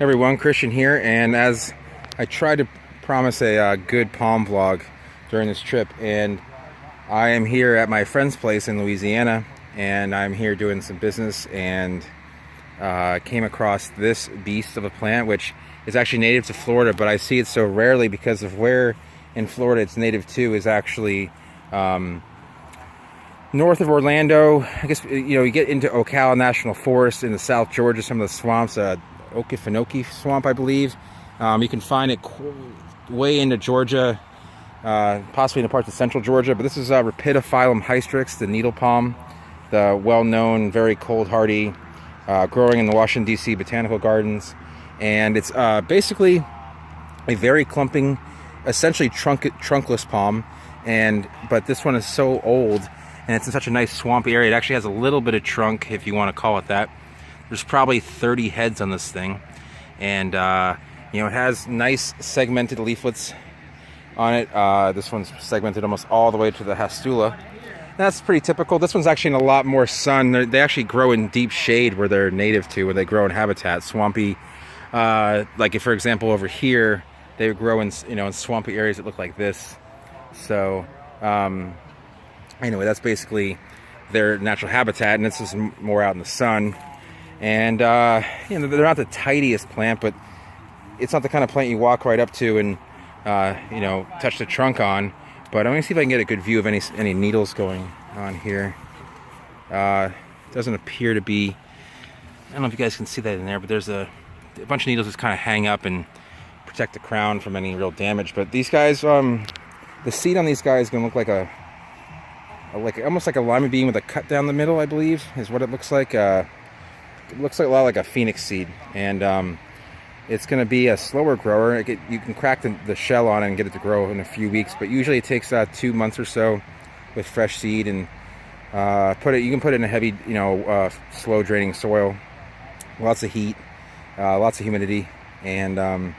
Everyone, Christian here, and as I tried to promise a good palm vlog during this trip, and I am here at my friend's place in Louisiana, and I'm here doing some business, and came across this beast of a plant, which is actually native to Florida, but I see it so rarely because of where in Florida it's native to is actually north of Orlando. I guess, you get into Ocala National Forest in the South Georgia, some of the swamps, Okefenokee swamp, I believe. You can find it way into Georgia, possibly in the parts of central Georgia, but this is Rhapidophyllum hystrix, the needle palm, the well-known, very cold hardy, growing in the Washington, D.C. botanical gardens. And it's basically a very clumping, essentially trunkless palm, but this one is so old, and it's in such a nice swampy area. It actually has a little bit of trunk, if you want to call it that. There's probably 30 heads on this thing, and it has nice segmented leaflets on it. This one's segmented almost all the way to the hastula. That's pretty typical. This one's actually in a lot more sun. They actually grow in deep shade where they're native to, where they grow in habitat, swampy. Like, if, for example, over here, they would grow in in swampy areas that look like this. So anyway, that's basically their natural habitat, and this is more out in the sun. And they're not the tidiest plant, but it's not the kind of plant you walk right up to and touch the trunk on. But I'm gonna see if I can get a good view of any needles going on here. Doesn't appear to be. I don't know if you guys can see that in there, but there's a bunch of needles that kind of hang up and protect the crown from any real damage. But these guys, the seed on these guys is gonna look like almost like a lima bean with a cut down the middle, I believe, is what it looks like. It looks like a lot like a phoenix seed, and it's going to be a slower grower. You can crack the shell on it and get it to grow in a few weeks, but usually it takes 2 months or so with fresh seed. And you can put it in a heavy, slow draining soil, lots of heat, lots of humidity, and they're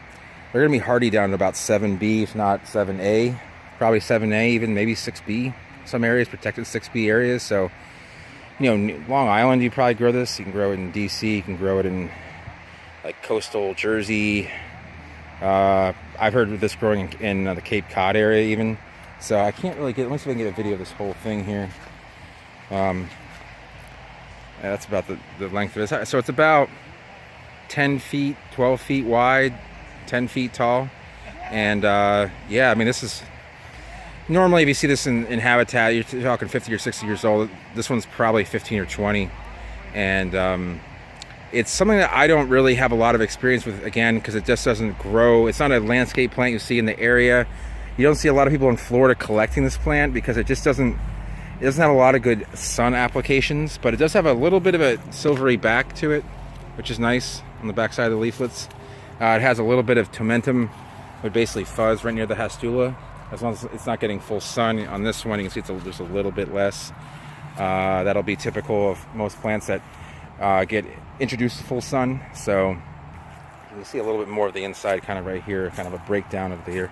going to be hardy down to about 7B, if not 7A, probably 7A, even maybe 6B. Some areas, protected 6B areas. So Long Island, you probably grow this. You can grow it in DC. You can grow it in like coastal Jersey. I've heard of this growing in the Cape Cod area even. So I can't really let me see if I can get a video of this whole thing here. That's about the length of it. So it's about 10 feet, 12 feet wide, 10 feet tall. And this is... Normally, if you see this in habitat, you're talking 50 or 60 years old. This one's probably 15 or 20. And it's something that I don't really have a lot of experience with, again, because it just doesn't grow. It's not a landscape plant you see in the area. You don't see a lot of people in Florida collecting this plant because it doesn't have a lot of good sun applications. But it does have a little bit of a silvery back to it, which is nice on the back side of the leaflets. It has a little bit of tomentum, but basically fuzz right near the hastula. As long as it's not getting full sun on this one, you can see there's a little bit less. That'll be typical of most plants that get introduced to full sun. So you can see a little bit more of the inside kind of right here, kind of a breakdown of here.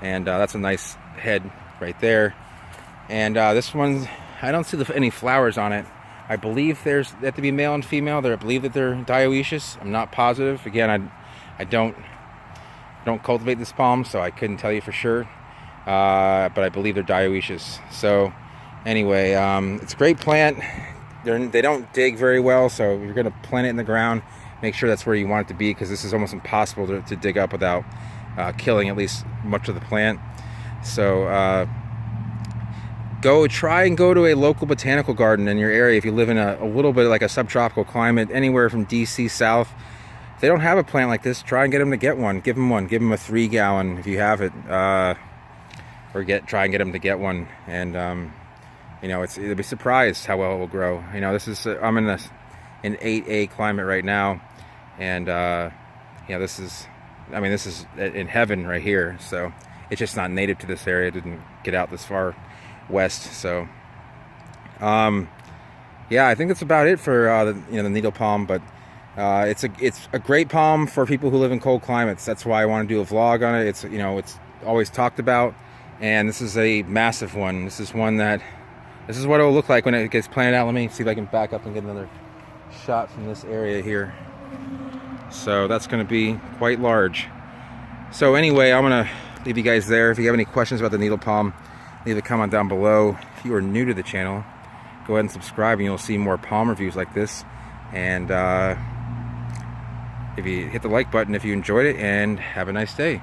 And that's a nice head right there. And this one, I don't see any flowers on it. I believe they have to be male and female. I believe that they're dioecious. I'm not positive. Again, I don't cultivate this palm, so I couldn't tell you for sure. But I believe they're dioecious. So anyway, it's a great plant. They don't dig very well, so if you're going to plant it in the ground, make sure that's where you want it to be, because this is almost impossible to dig up without killing at least much of the plant. So try and go to a local botanical garden in your area if you live in a little bit like a subtropical climate, anywhere from DC south. If they don't have a plant like this, try and get them to get one. Give them one. Give them a 3-gallon if you have it, or try and get them to get one. And they'll be surprised how well it will grow. This is I'm in an 8A climate right now, and this is in heaven right here. So it's just not native to this area. It didn't get out this far west. So I think that's about it for the needle palm. But it's a great palm for people who live in cold climates. That's why I want to do a vlog on it. It's always talked about, and this is a massive one. This is what it will look like when it gets planted out. Let me see if I can back up and get another shot from this area here. So that's going to be quite large. So anyway, I'm going to leave you guys there. If you have any questions about the needle palm, leave a comment down below. If you are new to the channel, go ahead and subscribe and you'll see more palm reviews like this. And if you hit the like button if you enjoyed it, and have a nice day.